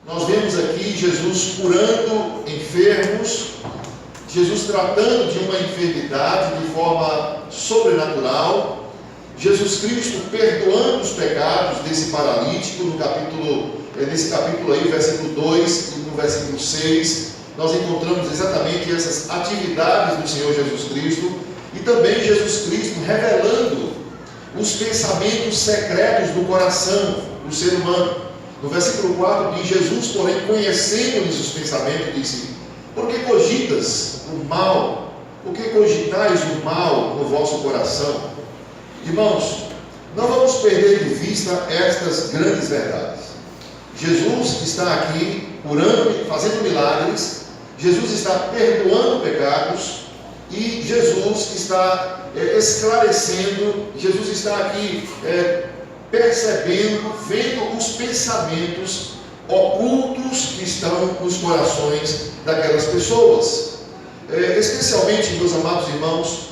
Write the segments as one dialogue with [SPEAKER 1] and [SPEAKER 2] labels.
[SPEAKER 1] nós vemos aqui Jesus curando enfermos, Jesus tratando de uma enfermidade de forma sobrenatural, Jesus Cristo perdoando os pecados desse paralítico, nesse capítulo aí, versículo 2 e no versículo 6, nós encontramos exatamente essas atividades do Senhor Jesus Cristo, e também Jesus Cristo revelando os pensamentos secretos do coração do ser humano. No versículo 4 diz: Jesus, porém, conhecendo-lhes os pensamentos, disse: por que cogitas o mal? Por que cogitais o mal no vosso coração? Irmãos, não vamos perder de vista estas grandes verdades. Jesus está aqui curando, fazendo milagres, Jesus está perdoando pecados, e Jesus está esclarecendo, Jesus está aqui percebendo, vendo os pensamentos ocultos que estão nos corações daquelas pessoas. Especialmente, meus amados irmãos,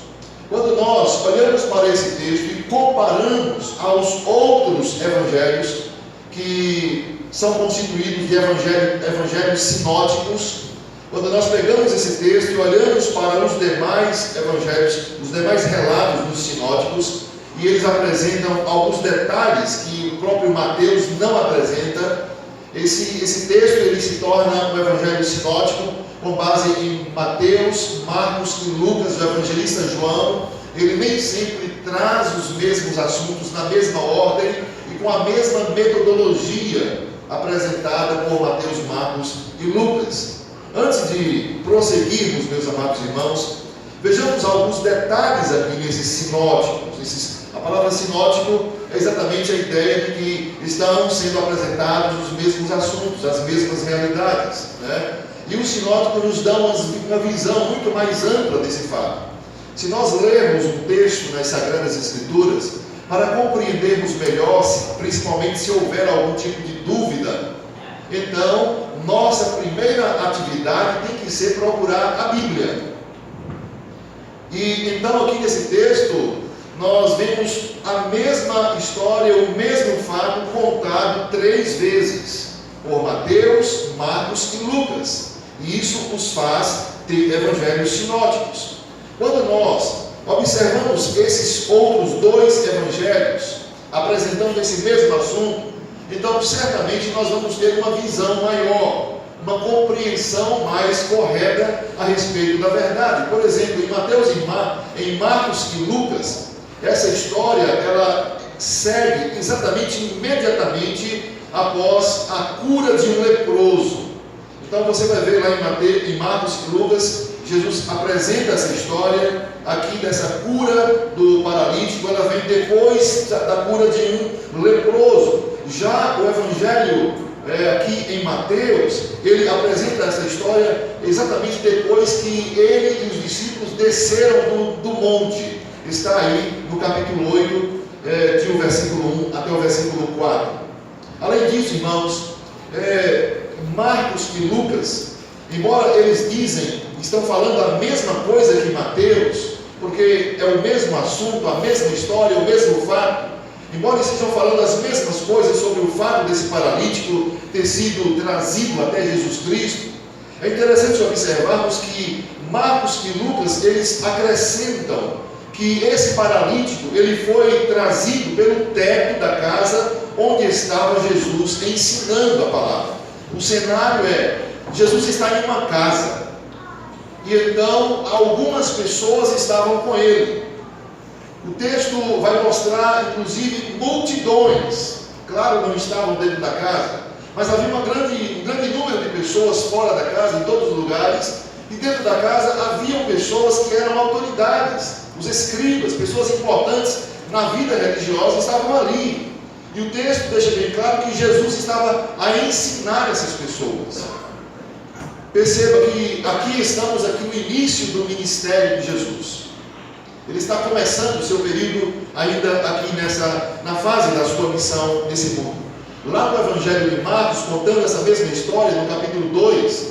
[SPEAKER 1] quando nós olhamos para esse texto e comparamos aos outros evangelhos, que são constituídos de evangelhos sinóticos, quando nós pegamos esse texto e olhamos para os demais evangelhos, os demais relatos dos sinóticos, e eles apresentam alguns detalhes que o próprio Mateus não apresenta, esse texto ele se torna um evangelho sinótico com base em Mateus, Marcos e Lucas, o evangelista João. Ele nem sempre traz os mesmos assuntos na mesma ordem e com a mesma metodologia apresentada por Mateus, Marcos e Lucas. Antes de prosseguirmos, meus amados irmãos, vejamos alguns detalhes aqui nesses sinóticos. A palavra sinótico é exatamente a ideia de que estão sendo apresentados os mesmos assuntos, as mesmas realidades, né? E o sinótico nos dá uma visão muito mais ampla desse fato. Se nós lermos um texto nas Sagradas Escrituras, para compreendermos melhor, principalmente se houver algum tipo de dúvida, então nossa primeira atividade tem que ser procurar a Bíblia. E então aqui nesse texto nós vemos a mesma história, o mesmo fato contado 3 vezes por Mateus, Marcos e Lucas, e isso os faz ter evangelhos sinóticos. Quando nós observamos esses outros 2 evangelhos apresentando esse mesmo assunto, então certamente nós vamos ter uma visão maior, uma compreensão mais correta a respeito da verdade. Por exemplo, em Mateus, em Marcos e Lucas, essa história ela segue exatamente imediatamente após a cura de um leproso. Então você vai ver lá em Marcos e Lucas, Jesus apresenta essa história aqui dessa cura do paralítico, ela vem depois da cura de um leproso. Já o evangelho aqui em Mateus, ele apresenta essa história exatamente depois que ele e os discípulos desceram do monte. Está aí no capítulo 8, de o versículo 1 até o versículo 4. Além disso, irmãos, Marcos e Lucas, embora eles estão falando a mesma coisa que Mateus, porque é o mesmo assunto, a mesma história, o mesmo fato, embora eles estejam falando as mesmas coisas sobre o fato desse paralítico ter sido trazido até Jesus Cristo, é interessante observarmos que Marcos e Lucas, eles acrescentam que esse paralítico, ele foi trazido pelo teto da casa onde estava Jesus ensinando a palavra. O cenário Jesus está em uma casa, e então algumas pessoas estavam com ele. O texto vai mostrar, inclusive, multidões. Claro, não estavam dentro da casa, mas havia um grande número de pessoas fora da casa, em todos os lugares, e dentro da casa haviam pessoas que eram autoridades, os escribas, pessoas importantes na vida religiosa estavam ali. E o texto deixa bem claro que Jesus estava a ensinar essas pessoas. Perceba que aqui estamos no início do ministério de Jesus. Ele está começando o seu período ainda aqui na fase da sua missão nesse mundo. Lá no Evangelho de Marcos, contando essa mesma história, no capítulo 2,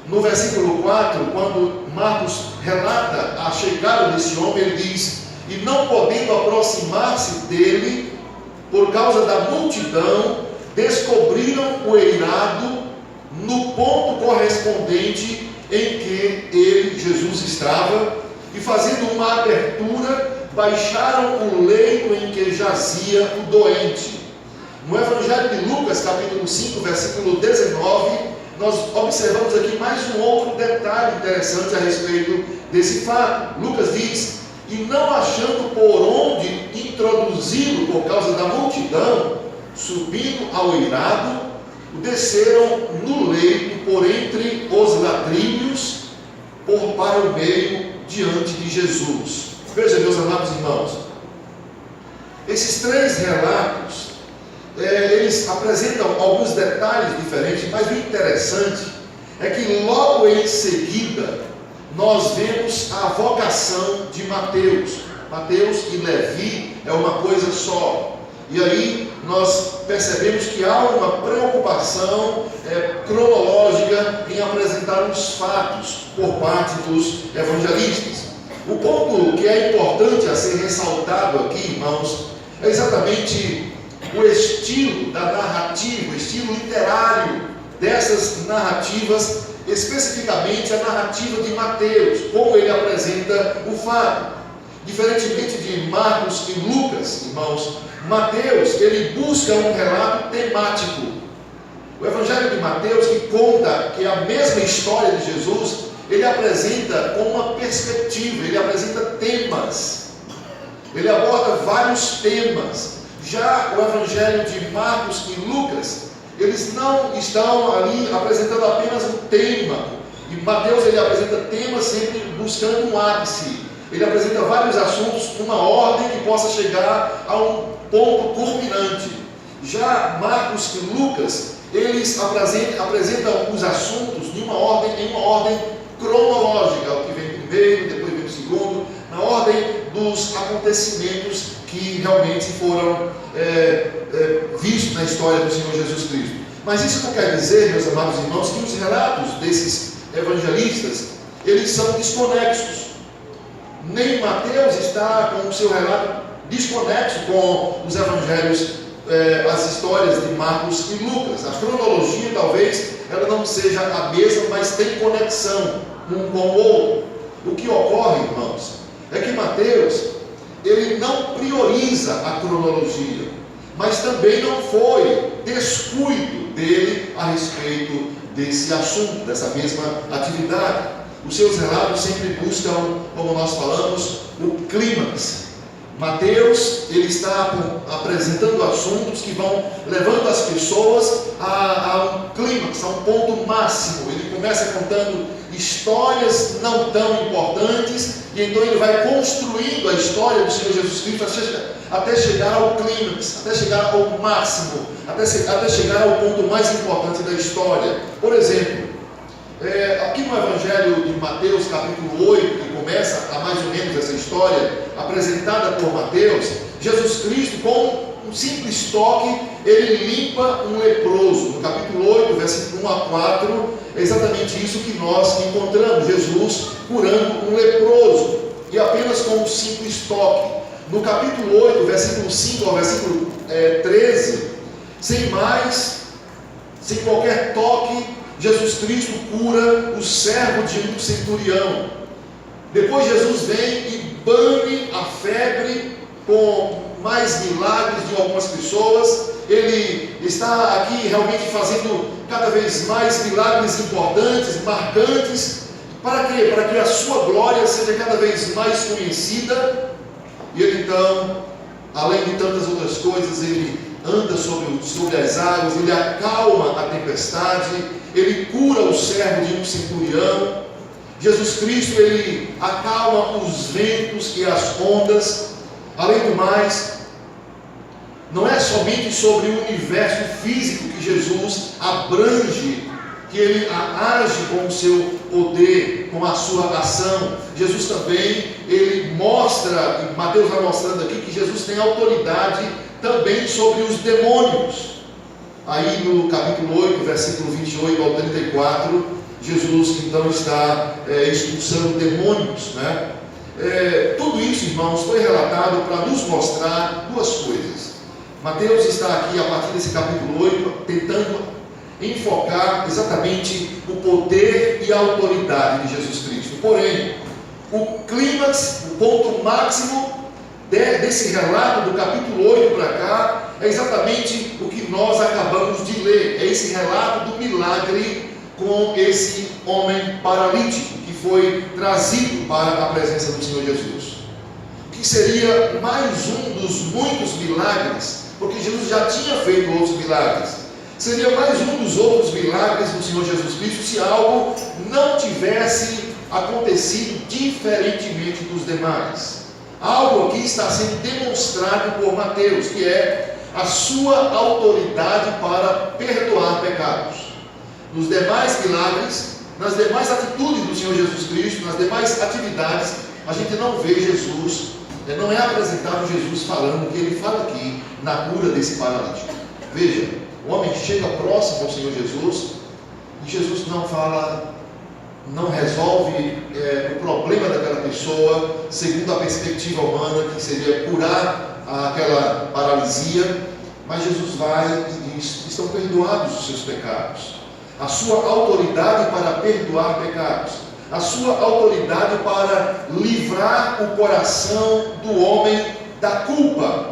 [SPEAKER 1] no versículo 4, quando Marcos relata a chegada desse homem, ele diz: e não podendo aproximar-se dele, por causa da multidão, descobriram o eirado no ponto correspondente em que Jesus estava, e fazendo uma abertura, baixaram o leito em que jazia o doente. No Evangelho de Lucas, capítulo 5, versículo 19, nós observamos aqui mais um outro detalhe interessante a respeito desse fato. Lucas diz: e não achando por onde introduzi-lo por causa da multidão, subindo ao eirado, o desceram no leito por entre os latrínios, para o meio, diante de Jesus. Veja, meus amados irmãos, esses três relatos, eles apresentam alguns detalhes diferentes, mas o interessante é que logo em seguida nós vemos a vocação de Mateus. Mateus e Levi é uma coisa só. E aí nós percebemos que há uma preocupação cronológica em apresentar os fatos por parte dos evangelistas. O ponto que é importante a ser ressaltado aqui, irmãos, é exatamente o estilo da narrativa, o estilo literário dessas narrativas, especificamente a narrativa de Mateus, como ele apresenta o fato. Diferentemente de Marcos e Lucas, irmãos, Mateus, ele busca um relato temático. O Evangelho de Mateus, que conta que a mesma história de Jesus, ele apresenta com uma perspectiva, ele apresenta temas, ele aborda vários temas. Já o Evangelho de Marcos e Lucas, eles não estão ali apresentando apenas um tema. E Mateus, ele apresenta temas sempre buscando um ápice. Ele apresenta vários assuntos numa ordem que possa chegar a um ponto culminante. Já Marcos e Lucas, eles apresentam os assuntos em uma ordem cronológica, o que vem primeiro, depois vem o segundo, na ordem dos acontecimentos que realmente foram vistos na história do Senhor Jesus Cristo. Mas isso não quer dizer, meus amados irmãos, que os relatos desses evangelistas, eles são desconexos. Nem Mateus está com o seu relato desconexo com os evangelhos, as histórias de Marcos e Lucas. A cronologia talvez ela não seja a mesma, mas tem conexão um com o outro. O que ocorre, irmãos, é que Mateus, ele não prioriza a cronologia, mas também não foi descuido dele a respeito desse assunto, dessa mesma atividade. Os seus relatos sempre buscam, como nós falamos, o clímax. Mateus, ele está apresentando assuntos que vão levando as pessoas a um clímax, a um ponto máximo. Ele começa contando histórias não tão importantes, e então ele vai construindo a história do Senhor Jesus Cristo até chegar ao clímax, até chegar ao máximo, até chegar ao ponto mais importante da história. Por exemplo, aqui no Evangelho de Mateus, capítulo 8, que começa a mais ou menos essa história apresentada por Mateus, Jesus Cristo, com um simples toque, ele limpa um leproso. No capítulo 8, versículo 1 a 4, é exatamente isso que nós encontramos, Jesus curando um leproso, e apenas com um simples toque. No capítulo 8, versículo 5 ao versículo 13, sem qualquer toque, Jesus Cristo cura o servo de um centurião. Depois Jesus vem e bane a febre com mais milagres de algumas pessoas. Ele está aqui realmente fazendo cada vez mais milagres importantes, marcantes. Para quê? Para que a sua glória seja cada vez mais conhecida. E ele então, além de tantas outras coisas, ele anda sobre as águas, ele acalma a tempestade, ele cura o servo de um centurião. Jesus Cristo, ele acalma os ventos e as ondas. Além do mais, não é somente sobre o universo físico que Jesus abrange, que ele age com o seu poder, com a sua ação. Jesus também, ele mostra, e Mateus vai mostrando aqui, que Jesus tem autoridade também sobre os demônios. Aí no capítulo 8, versículo 28 ao 34, Jesus então está expulsando demônios, né? Tudo isso, irmãos, foi relatado para nos mostrar duas coisas. Mateus está aqui, a partir desse capítulo 8, tentando enfocar exatamente o poder e a autoridade de Jesus Cristo. Porém, o clímax, o ponto máximo desse relato do capítulo 8 para cá, é exatamente o que nós acabamos de ler. É esse relato do milagre com esse homem paralítico que foi trazido para a presença do Senhor Jesus. Que seria mais um dos muitos milagres, porque Jesus já tinha feito outros milagres. Seria mais um dos outros milagres do Senhor Jesus Cristo se algo não tivesse acontecido diferentemente dos demais. Algo aqui está sendo demonstrado por Mateus, que é a sua autoridade para perdoar pecados. Nos demais milagres, nas demais atitudes do Senhor Jesus Cristo, nas demais atividades, a gente não vê Jesus, não é apresentado Jesus falando o que ele fala aqui na cura desse paralítico. Veja, o homem chega próximo ao Senhor Jesus e Jesus não fala, não resolve o problema daquela pessoa segundo a perspectiva humana, que seria curar aquela paralisia, mas Jesus vai e diz: estão perdoados os seus pecados. A sua autoridade para perdoar pecados, a sua autoridade para livrar o coração do homem da culpa.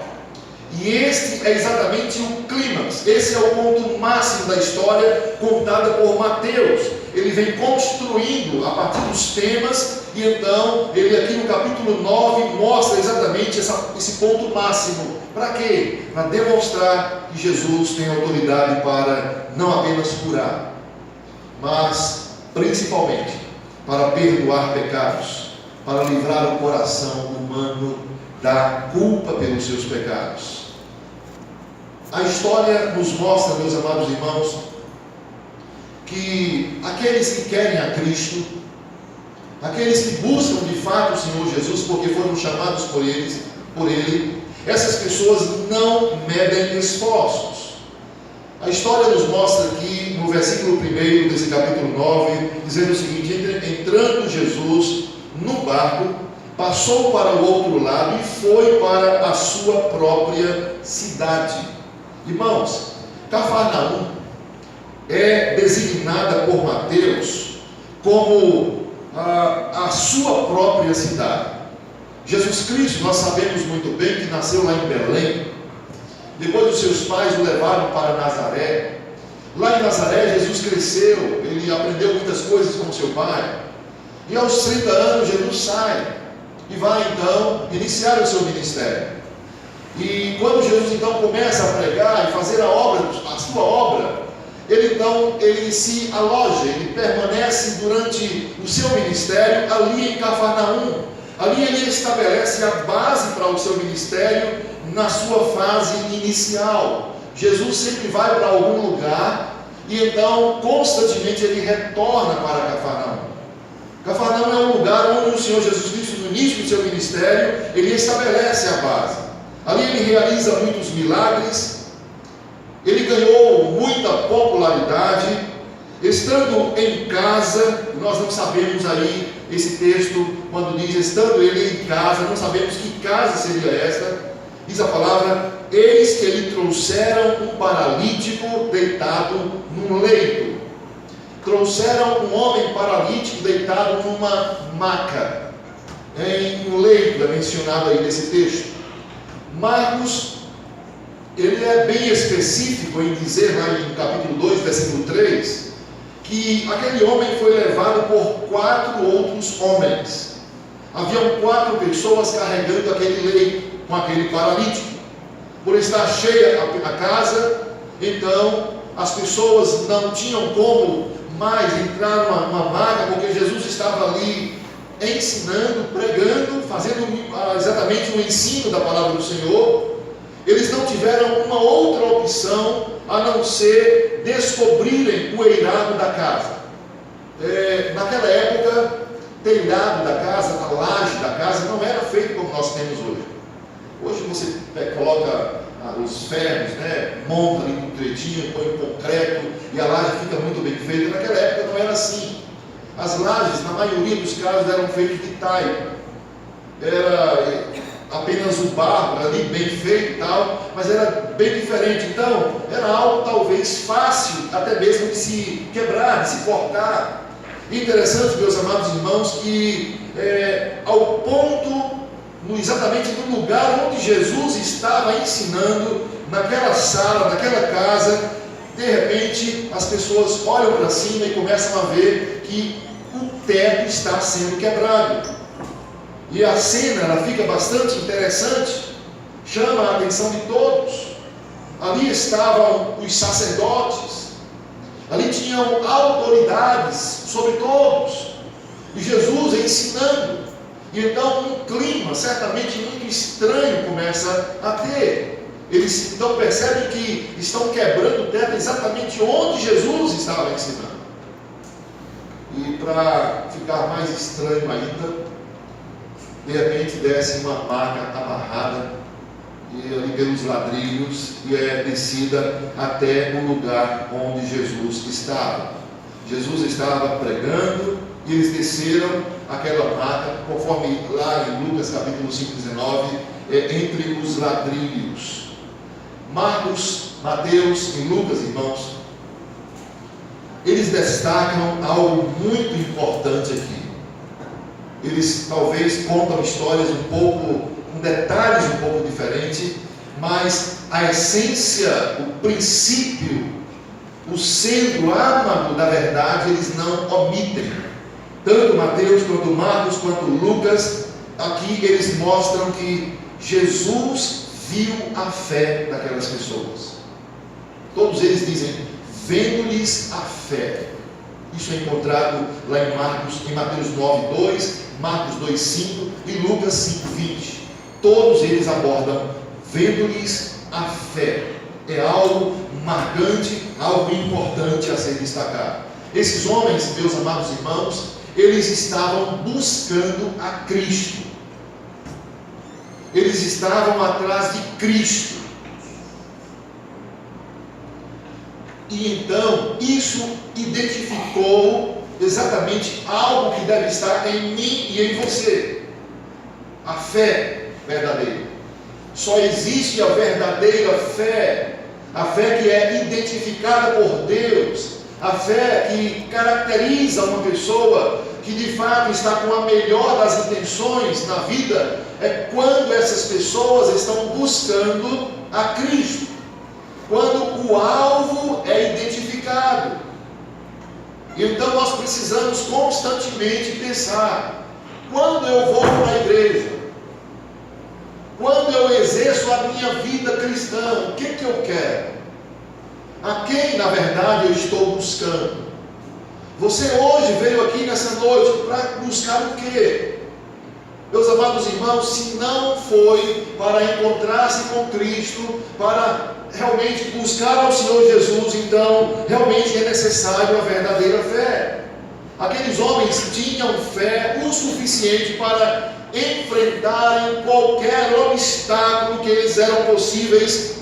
[SPEAKER 1] E este é exatamente o clímax, esse é o ponto máximo da história contada por Mateus. Ele vem construindo a partir dos temas, e então ele aqui no capítulo 9 mostra exatamente esse ponto máximo. Para quê? Para demonstrar que Jesus tem autoridade para não apenas curar, mas principalmente para perdoar pecados, para livrar o coração humano da culpa pelos seus pecados. A história nos mostra, meus amados irmãos, que aqueles que querem a Cristo, aqueles que buscam de fato o Senhor Jesus, porque foram chamados por Ele, essas pessoas não medem esforços. A história nos mostra aqui, no versículo 1 desse capítulo 9, dizendo o seguinte: entrando Jesus no barco, passou para o outro lado e foi para a sua própria cidade. Irmãos, Cafarnaum é designada por Mateus como a sua própria cidade. Jesus Cristo, nós sabemos muito bem que nasceu lá em Belém. Depois os seus pais o levaram para Nazaré. Lá em Nazaré Jesus cresceu, ele aprendeu muitas coisas com seu pai. E aos 30 anos Jesus sai e vai então iniciar o seu ministério. E quando Jesus então começa a pregar e fazer a sua obra, ele se aloja, ele permanece durante o seu ministério ali em Cafarnaum. Ali ele estabelece a base para o seu ministério na sua fase inicial. Jesus sempre vai para algum lugar e então constantemente ele retorna para Cafarnaum. Cafarnaum é um lugar onde o Senhor Jesus Cristo, no início do seu ministério, ele estabelece a base. Ali ele realiza muitos milagres, ele ganhou muita popularidade. Estando em casa, nós não sabemos aí, esse texto, quando diz estando ele em casa, não sabemos que casa seria esta. Diz a palavra: eis que lhe trouxeram um paralítico deitado num leito. Trouxeram um homem paralítico deitado numa maca, em um leito, é mencionado aí nesse texto. Marcos, ele é bem específico em dizer lá em capítulo 2, versículo 3, que aquele homem foi levado por 4 outros homens. Haviam 4 pessoas carregando aquele leito com aquele paralítico. Por estar cheia a casa, então as pessoas não tinham como mais entrar numa maca, porque Jesus estava ali ensinando, pregando, fazendo exatamente o ensino da palavra do Senhor. Eles não tiveram uma outra opção a não ser descobrirem o eirado da casa. Naquela época, telhado da casa, a laje da casa, não era feito como nós temos hoje. Hoje você coloca os ferros, monta ali com tretinho, põe concreto e a laje fica muito bem feita. Naquela época não era assim. As lajes, na maioria dos casos, eram feitas de taipa. apenas o barro ali bem feito e tal, mas era bem diferente. Então era algo talvez fácil até mesmo de se quebrar, de se cortar. Interessante, meus amados irmãos, que ao ponto, exatamente no lugar onde Jesus estava ensinando, naquela sala, naquela casa, de repente as pessoas olham para cima e começam a ver que o teto está sendo quebrado. E a cena, ela fica bastante interessante, chama a atenção de todos. Ali estavam os sacerdotes, ali tinham autoridades sobre todos, e Jesus ensinando. E então um clima certamente muito estranho começa a ter. Eles então percebem que estão quebrando o teto exatamente onde Jesus estava ensinando. E para ficar mais estranho ainda, de repente desce uma maca amarrada e ali pelos ladrilhos e é descida até o lugar onde Jesus estava. Jesus estava pregando e eles desceram aquela maca, conforme lá em Lucas capítulo 5:19, entre os ladrilhos. Marcos, Mateus e Lucas, irmãos, eles destacam algo muito importante aqui. Eles talvez contam histórias um pouco, com detalhes um pouco diferentes, mas a essência, o princípio, o centro, âmago da verdade, eles não omitem. Tanto Mateus, quanto Marcos, quanto Lucas, aqui eles mostram que Jesus viu a fé daquelas pessoas. Todos eles dizem, vendo-lhes a fé. Isso é encontrado lá em Mateus 9:2, Marcos 2:5 e Lucas 5:20. Todos eles abordam vendo-lhes a fé. É algo marcante, algo importante a ser destacado. Esses homens, meus amados irmãos, eles estavam buscando a Cristo. Eles estavam atrás de Cristo. E então, isso identificou exatamente algo que deve estar em mim e em você. A fé verdadeira. Só existe a verdadeira fé. A fé que é identificada por Deus. A fé que caracteriza uma pessoa que de fato está com a melhor das intenções na vida, é quando essas pessoas estão buscando a Cristo. Quando o alvo é identificado. Então nós precisamos constantemente pensar, quando eu vou para a igreja, quando eu exerço a minha vida cristã, o que eu quero? A quem na verdade eu estou buscando? Você hoje veio aqui nessa noite para buscar o quê? Meus amados irmãos, se não foi para encontrar-se com Cristo, para realmente buscar ao Senhor Jesus, então realmente é necessário a verdadeira fé. Aqueles homens tinham fé o suficiente para enfrentarem qualquer obstáculo que eles eram possíveis,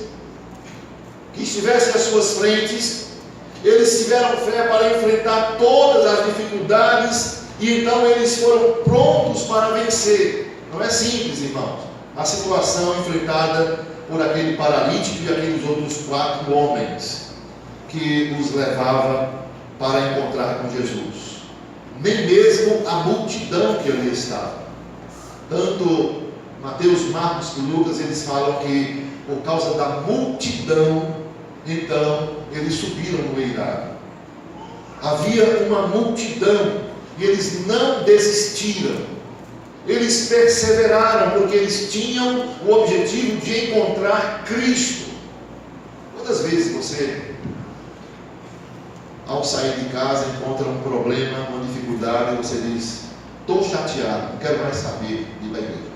[SPEAKER 1] que estivesse às suas frentes. Eles tiveram fé para enfrentar todas as dificuldades e então eles foram prontos para vencer. Não é simples, irmãos, a situação enfrentada por aquele paralítico e aqueles outros 4 homens que os levava para encontrar com Jesus. Nem mesmo a multidão que ali estava. Tanto Mateus, Marcos e Lucas, eles falam que por causa da multidão, então eles subiram no eirado. Havia uma multidão e eles não desistiram. Eles perseveraram porque eles tinham o objetivo de encontrar Cristo. Quantas vezes você, ao sair de casa, encontra um problema, uma dificuldade, e você diz, estou chateado, não quero mais saber de ir para a igreja.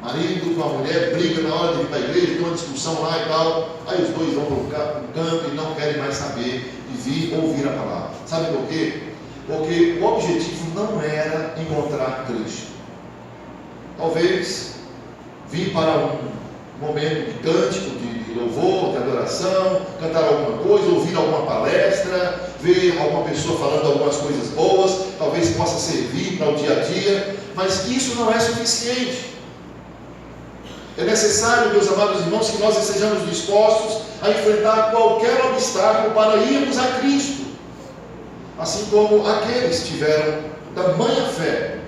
[SPEAKER 1] Marido com a mulher briga na hora de ir para a igreja, tem uma discussão lá e tal, aí os dois vão para um canto e não querem mais saber de vir ouvir a palavra. Sabe por quê? Porque o objetivo não era encontrar Cristo. Talvez vir para um momento de cântico, de louvor, de adoração, cantar alguma coisa, ouvir alguma palestra, ver alguma pessoa falando algumas coisas boas, talvez possa servir para o dia a dia, mas isso não é suficiente. É necessário, meus amados irmãos, que nós estejamos dispostos a enfrentar qualquer obstáculo para irmos a Cristo, assim como aqueles tiveram tamanha fé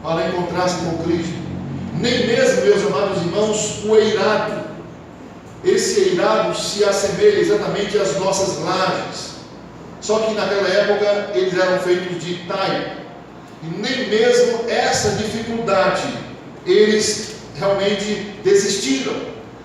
[SPEAKER 1] para encontrar-se com Cristo. Nem mesmo, meus amados irmãos, o eirado, esse eirado se assemelha exatamente às nossas lajes, só que naquela época eles eram feitos de taipo, e nem mesmo essa dificuldade eles realmente desistiram,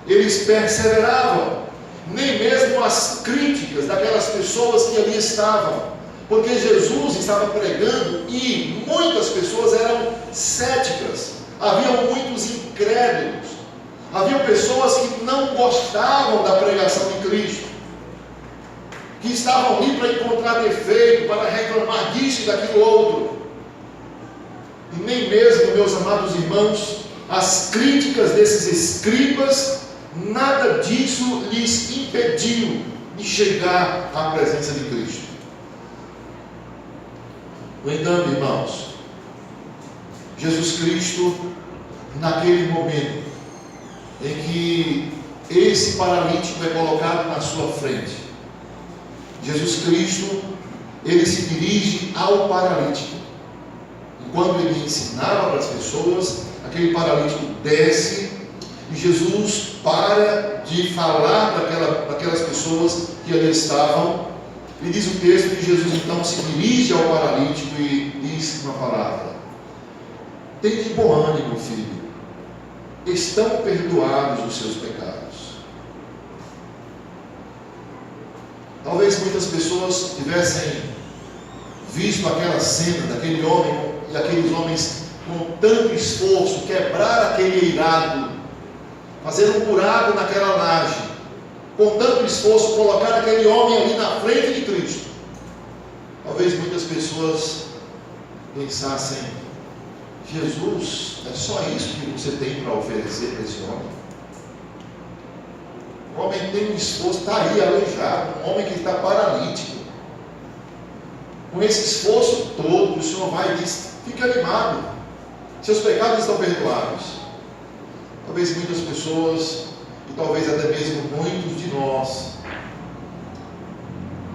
[SPEAKER 1] eles perseveravam, nem mesmo as críticas daquelas pessoas que ali estavam, porque Jesus estava pregando e muitas pessoas eram céticas, haviam muitos incrédulos, haviam pessoas que não gostavam da pregação de Cristo, que estavam ali para encontrar defeito, para reclamar disso e daquilo outro, e nem mesmo, meus amados irmãos, as críticas desses escribas, nada disso lhes impediu de chegar à presença de Cristo. No entanto, irmãos, Jesus Cristo, naquele momento em que esse paralítico é colocado na sua frente, Jesus Cristo, ele se dirige ao paralítico. Enquanto ele ensinava para as pessoas, aquele paralítico desce e Jesus para de falar para aquelas pessoas que ali estavam. E diz o texto que Jesus então se dirige ao paralítico e diz uma palavra: tem de bom ânimo, filho, estão perdoados os seus pecados. Talvez muitas pessoas tivessem visto aquela cena daquele homem e aqueles homens com tanto esforço quebrar aquele eirado, fazer um buraco naquela laje, com tanto esforço colocar aquele homem ali na frente de Cristo. Talvez muitas pessoas pensassem: Jesus, é só isso que você tem para oferecer para esse homem? O homem tem um esforço, está aí aleijado, um homem que está paralítico. Com esse esforço todo, o Senhor vai e diz: fique animado, seus pecados estão perdoados. Talvez muitas pessoas, e talvez até mesmo muitos de nós,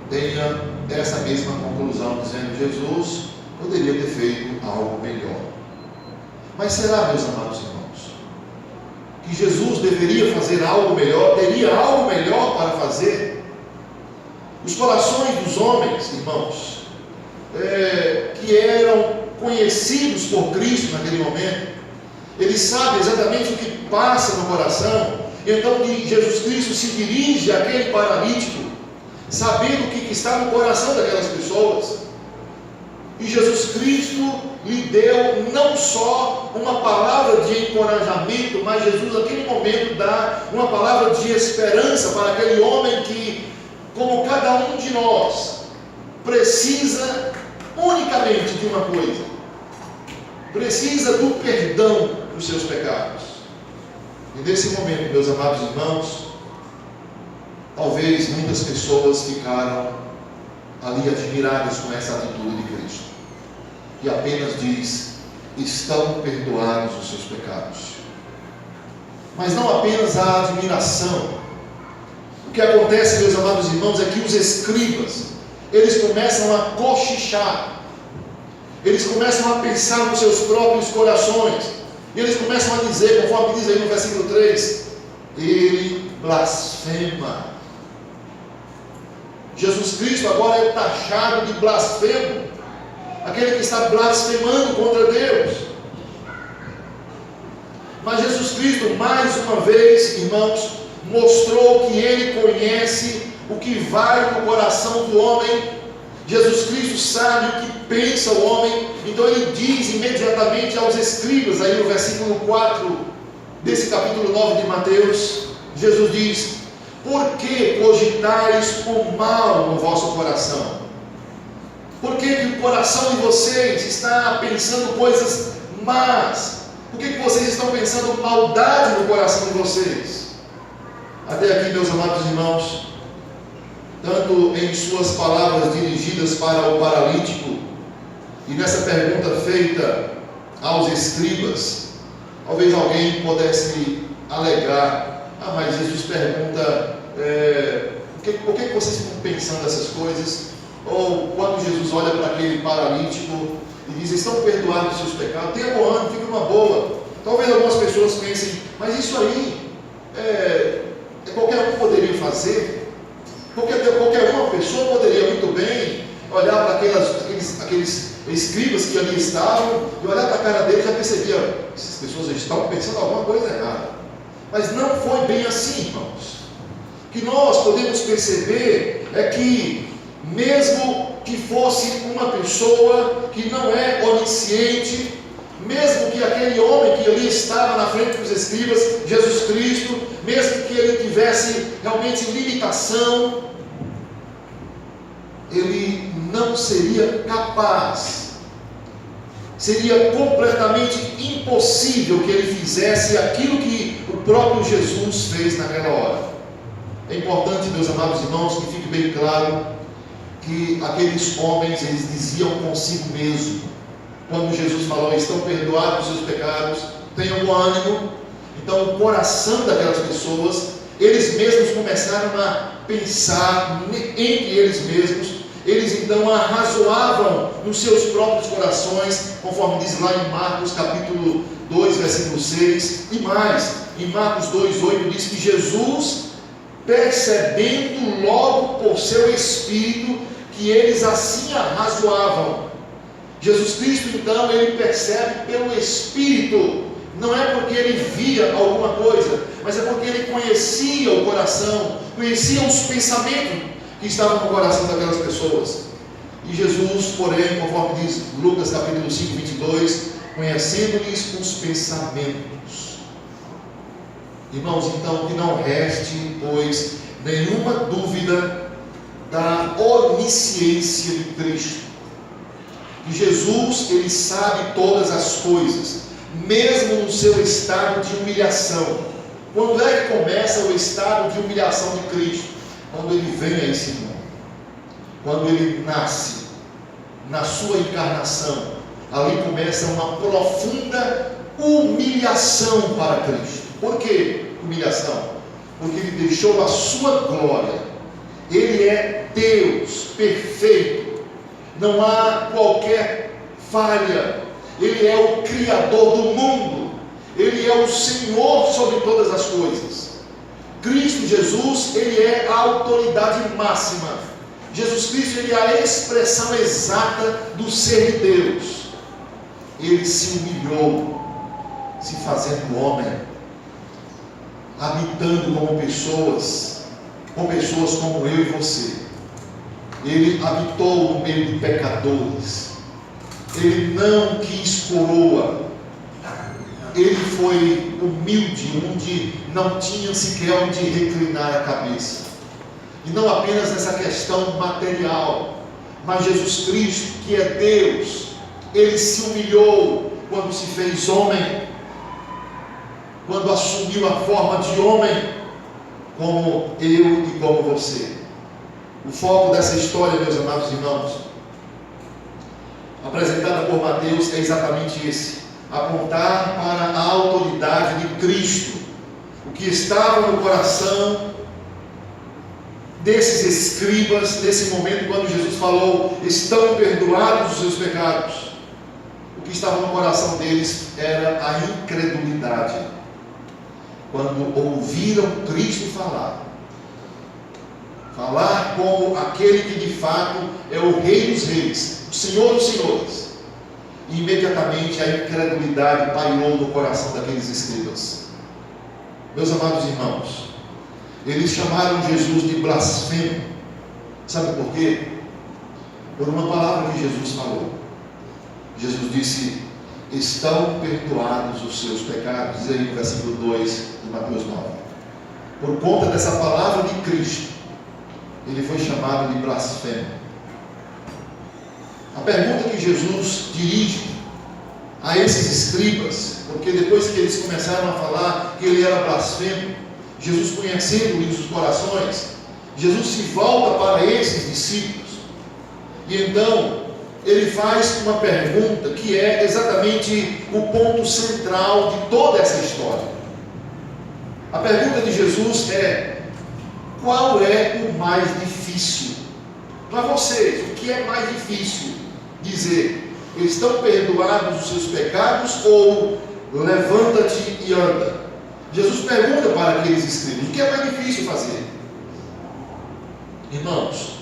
[SPEAKER 1] tenham essa mesma conclusão, dizendo: Jesus poderia ter feito algo melhor. Mas será, meus amados irmãos, que Jesus deveria fazer algo melhor, teria algo melhor para fazer? Os corações dos homens, irmãos, que eram conhecidos por Cristo naquele momento, eles sabem exatamente o que passa no coração. Então Jesus Cristo se dirige àquele paralítico, sabendo o que está no coração daquelas pessoas. E Jesus Cristo lhe deu não só uma palavra de encorajamento, mas Jesus naquele momento dá uma palavra de esperança para aquele homem que, como cada um de nós, precisa unicamente de uma coisa: precisa do perdão dos seus pecados. E nesse momento, meus amados irmãos, talvez muitas pessoas ficaram ali admiradas com essa atitude de Cristo, que apenas diz: estão perdoados os seus pecados. Mas não apenas a admiração. O que acontece, meus amados irmãos, é que os escribas, eles começam a cochichar, eles começam a pensar nos seus próprios corações, e eles começam a dizer, conforme diz aí no versículo 3, ele blasfema. Jesus Cristo agora é taxado de blasfemo, aquele que está blasfemando contra Deus. Mas Jesus Cristo, mais uma vez, irmãos, mostrou que Ele conhece o que vai no coração do homem. Jesus Cristo sabe o que pensa o homem. Então Ele diz imediatamente aos escribas, aí no versículo 4 desse capítulo 9 de Mateus, Jesus diz: por que cogitais o mal no vosso coração? Por que o coração de vocês está pensando coisas más? Por que vocês estão pensando maldade no coração de vocês? Até aqui, meus amados irmãos, tanto em suas palavras dirigidas para o paralítico e nessa pergunta feita aos escribas, talvez alguém pudesse alegar: ah, mas Jesus pergunta, por que vocês estão pensando essas coisas? Ou quando Jesus olha para aquele paralítico e diz: estão perdoados os seus pecados, tenha bom ânimo, fica numa boa. Talvez algumas pessoas pensem: mas isso aí qualquer um poderia fazer, qualquer uma pessoa poderia muito bem olhar para aqueles escribas que ali estavam e olhar para a cara deles e já percebia: essas pessoas estão pensando alguma coisa errada. Mas não foi bem assim, irmãos. O que nós podemos perceber é que, mesmo que fosse uma pessoa que não é onisciente, mesmo que aquele homem que ali estava na frente dos escribas, Jesus Cristo, mesmo que ele tivesse realmente limitação, ele não seria capaz, seria completamente impossível que ele fizesse aquilo que o próprio Jesus fez naquela hora. É importante, meus amados irmãos, que fique bem claro que aqueles homens, eles diziam consigo mesmo, quando Jesus falou: estão perdoados os seus pecados, tenham bom ânimo. Então, o coração daquelas pessoas, eles mesmos começaram a pensar entre eles mesmos. Eles então arrazoavam nos seus próprios corações, conforme diz lá em Marcos capítulo 2, versículo 6, e mais, em Marcos 2:8 diz que Jesus, percebendo logo por seu espírito que eles assim arrazoavam. Jesus Cristo então, ele percebe pelo espírito, não é porque ele via alguma coisa, mas é porque ele conhecia o coração, conhecia os pensamentos que estavam no coração daquelas pessoas. E Jesus, porém, conforme diz Lucas capítulo 5, 22, conhecendo-lhes os pensamentos. Irmãos, então que não reste, pois, nenhuma dúvida da onisciência de Cristo. Que Jesus, ele sabe todas as coisas, mesmo no seu estado de humilhação. Quando é que começa o estado de humilhação de Cristo? Quando ele vem a esse mundo, quando ele nasce, na sua encarnação, ali começa uma profunda humilhação para Cristo. Por que humilhação? Porque ele deixou a sua glória. Ele é Deus perfeito, não há qualquer falha. Ele é o Criador do mundo, ele é o Senhor sobre todas as coisas. Cristo Jesus, ele é a autoridade máxima. Jesus Cristo, ele é a expressão exata do ser de Deus. Ele se humilhou, se fazendo homem, habitando com pessoas como eu e você. Ele habitou no meio de pecadores. Ele não quis coroa. Ele foi humilde, onde não tinha sequer onde reclinar a cabeça. E não apenas nessa questão material, mas Jesus Cristo, que é Deus, ele se humilhou quando se fez homem, quando assumiu a forma de homem, como eu e como você. O foco dessa história, meus amados irmãos, apresentada por Mateus, é exatamente esse: apontar para a autoridade de Cristo, o que estava no coração desses escribas, nesse momento quando Jesus falou: estão perdoados os seus pecados. O que estava no coração deles era a incredulidade. Quando ouviram Cristo falar como aquele que de fato é o Rei dos Reis, o Senhor dos Senhores, e imediatamente a incredulidade pairou no coração daqueles escribas. Meus amados irmãos, eles chamaram Jesus de blasfemo. Sabe por quê? Por uma palavra que Jesus falou. Jesus disse: estão perdoados os seus pecados. Diz aí no versículo 2 de Mateus 9. Por conta dessa palavra de Cristo, ele foi chamado de blasfemo. A pergunta que Jesus dirige a esses escribas, porque depois que eles começaram a falar que ele era blasfemo, Jesus, conhecendo-lhes os corações, Jesus se volta para esses discípulos, e então ele faz uma pergunta que é exatamente o ponto central de toda essa história. A pergunta de Jesus é: qual é o mais difícil? Para vocês, o que é mais difícil dizer? Estão perdoados os seus pecados ou levanta-te e anda? Jesus pergunta para aqueles escribas: o que é mais difícil fazer? Irmãos,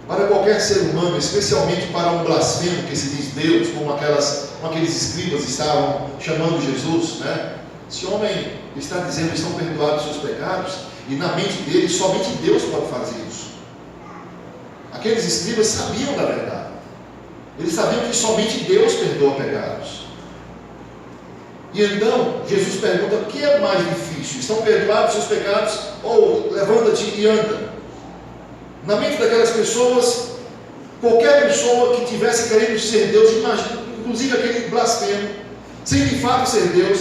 [SPEAKER 1] para qualquer ser humano, especialmente para um blasfemo que se diz Deus, como aqueles escribas estavam chamando Jesus, né? Esse homem está dizendo: estão perdoados os seus pecados, e na mente dele somente Deus pode fazer isso. Aqueles escribas sabiam da verdade, eles sabiam que somente Deus perdoa pecados. E então Jesus pergunta: o que é mais difícil? Estão perdoados os seus pecados ou levanta-te e anda? Na mente daquelas pessoas, qualquer pessoa que tivesse querendo ser Deus, imagina, inclusive aquele blasfemo, sem de fato ser Deus,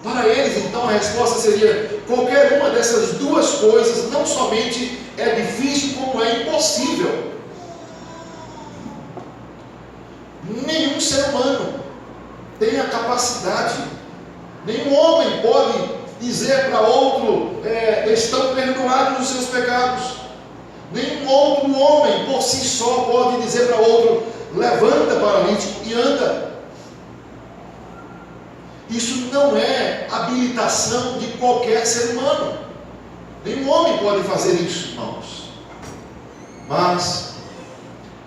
[SPEAKER 1] para eles então a resposta seria: qualquer uma dessas duas coisas não somente é difícil, como é impossível. Nenhum ser humano tem a capacidade, nenhum homem pode dizer para outro: estão perdoados os seus pecados. Nenhum outro homem por si só pode dizer para outro: levanta, paralítico, e anda. Isso não é habilitação de qualquer ser humano. Nenhum homem pode fazer isso, irmãos. Mas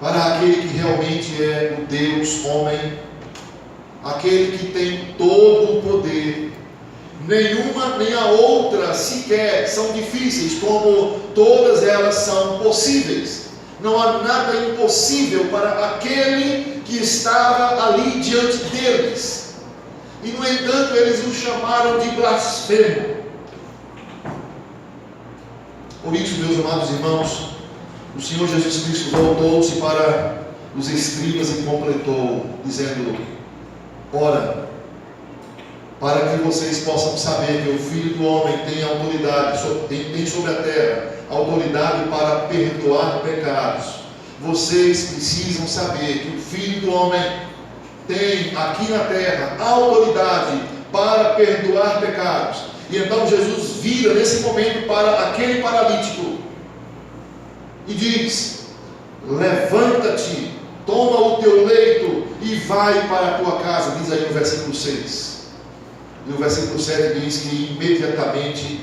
[SPEAKER 1] para aquele que realmente é o Deus homem, aquele que tem todo o poder, nenhuma nem a outra sequer são difíceis, como todas elas são possíveis. Não há nada impossível para aquele que estava ali diante deles. E no entanto eles o chamaram de blasfemo. Por isso, meus amados irmãos, o Senhor Jesus Cristo voltou-se para os escribas e completou, dizendo: ora, para que vocês possam saber que o Filho do Homem tem autoridade, tem sobre a terra autoridade para perdoar pecados, vocês precisam saber que o Filho do Homem tem aqui na terra autoridade para perdoar pecados. E então Jesus vira nesse momento para aquele paralítico e diz: levanta-te, toma o teu leito e vai para a tua casa. Diz aí no versículo 6. E o versículo 7 diz que imediatamente,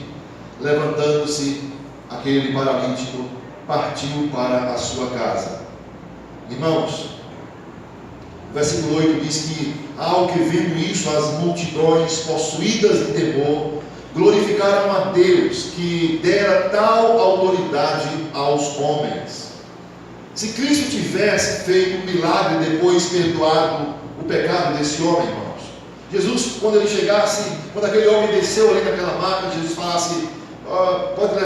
[SPEAKER 1] levantando-se, aquele paralítico partiu para a sua casa. Irmãos, o versículo 8 diz que, ao que vendo isso, as multidões, possuídas de temor, glorificaram a Deus, que dera tal autoridade aos homens. Se Cristo tivesse feito um milagre e depois perdoado o pecado desse homem, irmãos, Jesus, quando ele chegasse, quando aquele homem desceu ali naquela maca, Jesus falasse: pode levar